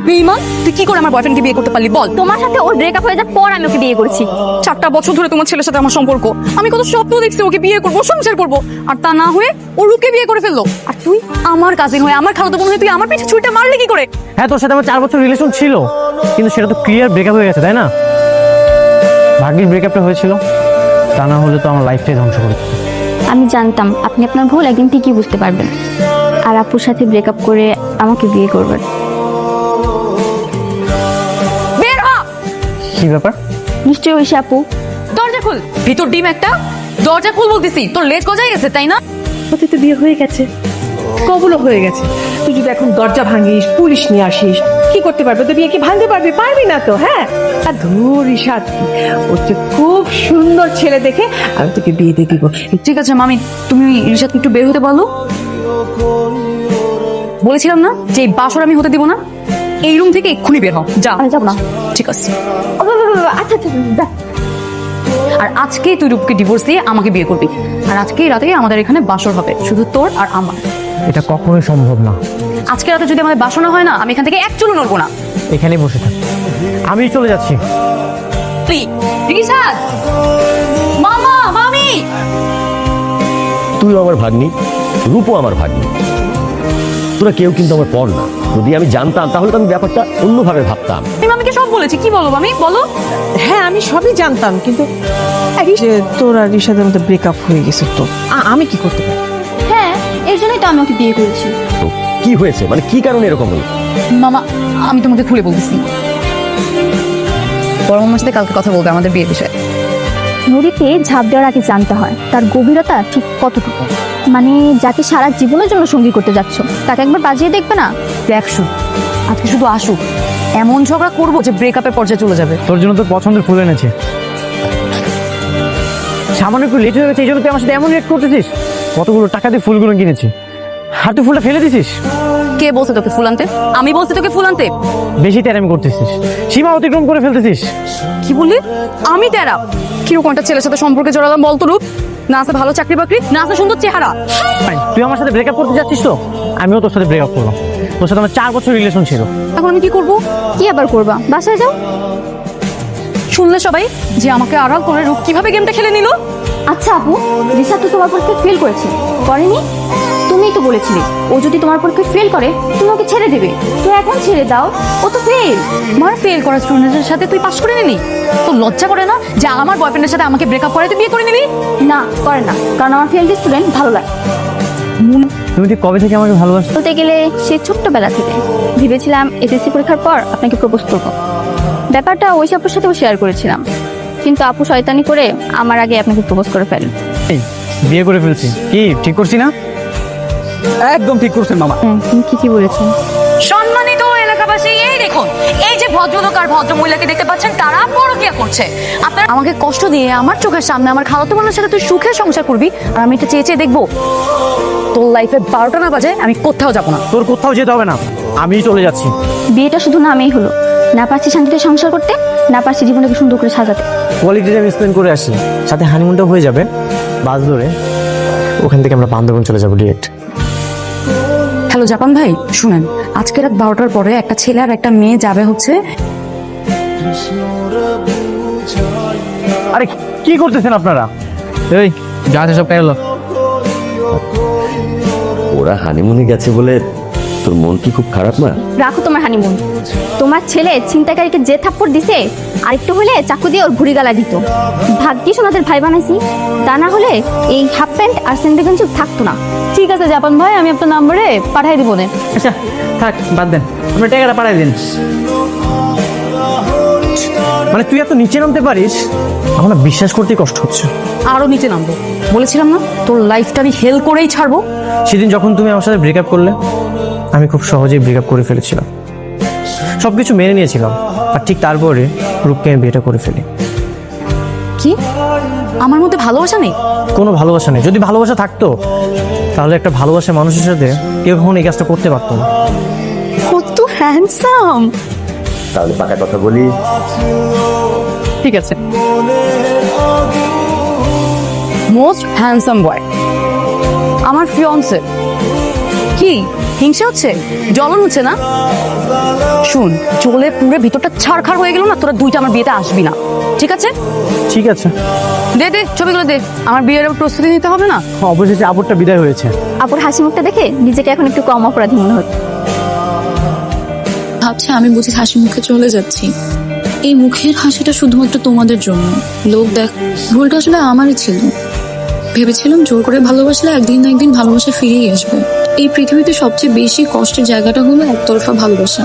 বেঈমান, তুই কি করে আমার বয়ফ্রেন্ডকে বিয়ে করতে পারলি বল? তোমার সাথে ওর ব্রেকআপ হয়ে যাওয়ার পর আমি ওকে বিয়ে করেছি। 4টা বছর ধরে তোমার ছেলের সাথে আমার সম্পর্ক, আমি কত স্বপ্ন দেখছি ওকে বিয়ে করবো, সংসার করবো, আর তা না হয়ে ও রূপকে বিয়ে করে ফেললো। আর তুই আমার কাজিন হয়ে, আমার খালাতো বোন হয়ে তুই আমার পিছে ছুরিটা মারলি কি করে? হ্যাঁ, তোর সাথে আমার 4 বছর রিলেশন ছিল, কিন্তু সেটা তো ক্লিয়ার ব্রেকআপ হয়ে গেছে, তাই না? ভাগ্যিস ব্রেকআপটা হয়েছিল, তা না হলে তো আমার লাইফটাই ধ্বংস করে দিত। আমি জানতাম আপনি আপনার ভুল একদিন ঠিকই বুঝতে পারবেন, আর আপুর সাথে ব্রেকআপ করে আমাকে বিয়ে করবেন। বের হ! কি ব্যাপার? নিশ্চয়ই ওই সে আপু। দরজা খুল, ভিতর ডিম একটা, দরজা খুল বলতেছি। তোর লেজ গজায় গেছে তাই না? ওতে তো বিয়ে হয়ে গেছে, কবুলও হয়ে গেছে। তুই যদি এখন দরজা ভাঙিস, পুলিশ নিয়ে আসিস, কি করতে পারবে? তো বিয়ে কি ভাঙতে পারবি? পারবি না তো। হ্যাঁ, আর ধুর ইশাদ, ওর যে খুব সুন্দর ছেলে দেখে আমি তোকে বিয়ে দিয়ে দিব। ঠিক আছে মামি, তুমি রিশাদকে একটু বের হতে বলো। বলেছিলাম না যে এই বাসর আমি হতে দিব না। এই রুম থেকে এক্ষুনি বের হও, যা। আমি যাবো না। ঠিক আছে। আচ্ছা আচ্ছা যা। আর আজকেই তুই রূপকে ডিভোর্স দিয়ে আমাকে বিয়ে করবি, আর আজকেই রাতে আমাদের এখানে বাসর হবে, শুধু তোর আর আমার। এটা কখনোই সম্ভব না। আজকে রাতে যদি আমাদের বাসর না হয় না, আমি এখান থেকে এক চুলও নড়বো না। এখানেই বসে থাক, আমি চলে যাচ্ছি। রিশাদ, মামা, মামি। তুই আমার ভাগ্নি, রূপও আমার ভাগ্নি, তোরা কেউ কিন্তু আমার পর না। যদি আমি জানতাম তাহলে তো আমি ব্যাপারটা অন্যভাবে ভাবতাম। আমি মামিকে সব বলেছি, কি বলবো মামি বলো? হ্যাঁ, আমি সবই জানতাম, কিন্তু এই যে তোর আর রিশাদের মধ্যে ব্রেকআপ হয়ে গেছে, তো আমি কি করতে পারি? হ্যাঁ, এর জন্যই তো আমি ওকে বিয়ে করেছি। তো কি হয়েছে, মানে কি কারণে এরকম হলো? মামা, আমি তোমাকে খুলে বলতেছি। বড় মামার সাথে কালকে কথা বলবে আমাদের বিয়ের বিষয়ে। নদীতে ঝাঁপ দেওয়ার আগে জানতে হয় তার গভীরতা ঠিক কতটুকু। মানে যাকে সারা জীবনের জন্য সঙ্গী করতে যাচ্ছ, তাকে একবার বাজিয়ে দেখবে না? দেখ শুধু, আজকে শুধু আসুক, এমন ঝগড়া করবো যে ব্রেকআপের পর্যায়ে চলে যাবে। তোর জন্য তোর পছন্দের ফুল এনেছে, সামান্য একটু লেট হয়ে গেছে, এই জন্য তুই আমার সাথে এমন রেট করতেছিস। কতগুলো টাকা দিয়ে ফুলগুলো কিনেছি, আর তুই ফুলটা ফেলে দিছিস। কে বলছে তোকে ফুল আনতে? আমি বলছি তোকে ফুল আনতে? বেশি তেরামি করতেছিস, সীমা অতিক্রম করে ফেলতেছিস। কি বললি? আমি তেরা? কিরকম একটা ছেলের সাথে সম্পর্কে জড়ালাম বলতো রূপ? না আছে ভালো চাকরি বাকরি, না আছে সুন্দর চেহারা। তুই আমার সাথে ব্রেকআপ করতে যাচ্ছিস, তো আমিও তোর সাথে ব্রেকআপ করলাম। তোর সাথে আমার 4 বছর রিলেশন ছিল। এখন আমি কি করবো? কি আবার করবা? বাসায় যাও। শুনলে সবাই যে আমাকে আড়াল করে রূপ কিভাবে গেমটা খেলে নিল? আচ্ছা আপু, রিশাদ তো তোমার পরীক্ষায় ফেল করেছে, করেনি? তুমিই তো বলেছিলে ও যদি তোমার পরীক্ষায় ফেল করে তুমি ওকে ছেড়ে দেবে। তো এখন ছেড়ে দাও, ও তো ফেল। আমার ফেল করা স্টুডেন্টের সাথে তুই পাস করে নিলি? তো লজ্জা করে না যে আমার বয়ফ্রেন্ডের সাথে আমাকে ব্রেকআপ করে তুই বিয়ে করে নিলি? না, করে না, কারণ আমার ফেল স্টুডেন্ট ভালো লাগে। তুমি ঠিক কবে থেকে আমাকে ভালোবাসো? বলতে গেলে সে ছোট্টবেলা থেকে ভেবেছিলাম এসএসসি পরীক্ষার পর আপনাকে প্রপোজ করবো। ব্যাপারটা ওই আপুর সাথেও শেয়ার করেছিলাম, কিন্তু আপু শয়তানি করে আমার আগে আপনাকে প্রপোজ করে ফেলেন। বিয়ে করে ফেলছি, কি ঠিক করছি না? একদম ঠিক করছেন মামা। তুমি ঠিকই বলেছেন। সম্মানিত এলাকাবাসী, এই দেখুন, এই যে ভদ্রলোক আর ভদ্র মহিলাকে দেখতে পাচ্ছেন, তারা পরকীয়া করছে। আপনার আমাকে কষ্ট দিয়ে আমার চোখের সামনে আমার খালাতো বোনের সাথে তুই সুখে সংসার করবি, আর আমি এটা চেয়ে চেয়ে দেখবো? তোর লাইফে 12টা না বাজে আমি কোথাও যাবো না। তোর কোথাও যেতে হবে না, আমিই চলে যাচ্ছি। বিয়েটা শুধু নামেই হলো, না পারছি শান্তিতে সংসার করতে, না পারছি জীবনটাকে সুন্দর করে সাজাতে। কোয়ালিটি টাইম স্পেন্ড করে আসি, সাথে হানিমুনটাও হয়ে যাবে। বাস ধরে ওখান থেকে আমরা বান্দরবন চলে যাবো ডিরেক্ট। হ্যালো জাপান ভাই, শুনেন, আজকে রাত 12টার পরে একটা ছেলে আর একটা মেয়ে যাবে হচ্ছে। আরে কি করতেছেন আপনারা? এই যা সব গেল। ওরা হানিমুনে গেছে বলে তোর মন কি খুব খারাপ না? রাখো তোমার হানিমুন। তোমার ছেলে ছিনতাইকারীকে যে থাপ্পড় দিছে, আরেকটু হলে চাকু দিয়ে ওর ভুঁড়ি গালা দিত। ভাগ্যিস ওনাদের ভাই বানাইছি, তা না হলে এই হাফ প্যান্ট আর স্যান্ডেল গেঞ্জি থাকতো না। ঠিক আছে জাপান ভাই, আমি আপনার নাম্বারে পাঠাই দিব না। আচ্ছা থাক, বাদ দেন, আপনার টাকাটা পাঠাই দিন। মানে তুই এত নিচে নামতে পারিস, আমার না বিশ্বাস করতেই কষ্ট হচ্ছে। আরো নিচে নামবো বলেছিলাম না? তোর লাইফটা আমি হেল করেই ছাড়বো। সেদিন যখন তুমি আমার সাথে ব্রেকআপ করলে, আমি খুব সহজেই ব্রেকআপ করে ফেলেছিলাম, সবকিছু মেনে নিয়েছিলাম। আর ঠিক তারপরে রূপকে আমি বিয়েটা করে ফেলি। কি আমার মধ্যে ভালোবাসা নেই? কোনো ভালোবাসা নেই। যদি ভালোবাসা থাকতো তাহলে একটা ভালোবাসা মানুষের সাথে কেউ কখনো এই কাজটা করতে পারতো না। কত হ্যান্ডসাম। তাহলে পাকা কথা বলি, ঠিক আছে, মোস্ট হ্যান্ডসাম বয় আমার ফিয়ন্সে। কি হিংসা হচ্ছে, জ্বলন হচ্ছে না? শুন, চলে পুরো ভিতরটা ছাড়খাড় হয়ে গেল না, তোরা দুইটা আমার বিয়েতে আসবি না, ঠিক আছে? ঠিক আছে, দে দে ছবিগুলো দে, আমার বিয়ের প্রস্তুতি নিতে হবে না? অবশেষে আপুরটা বিদায় হয়েছে। আপুর হাসি মুখটা দেখে নিজেকে এখন একটু কম অপরাধী মনে হচ্ছে। ভাবছে আমি বুঝি হাসি মুখে চলে যাচ্ছি। এই মুখের হাসিটা শুধুমাত্র তোমাদের জন্য। লোক দেখ, ভুলটা আসলে আমারই ছিল। ভেবেছিলাম জোর করে ভালোবাসলে একদিন না একদিন ভালোবাসা ফিরেই আসবে। এই পৃথিবীতে সবচেয়ে বেশি কষ্টের জায়গাটা হলো একতরফা ভালোবাসা।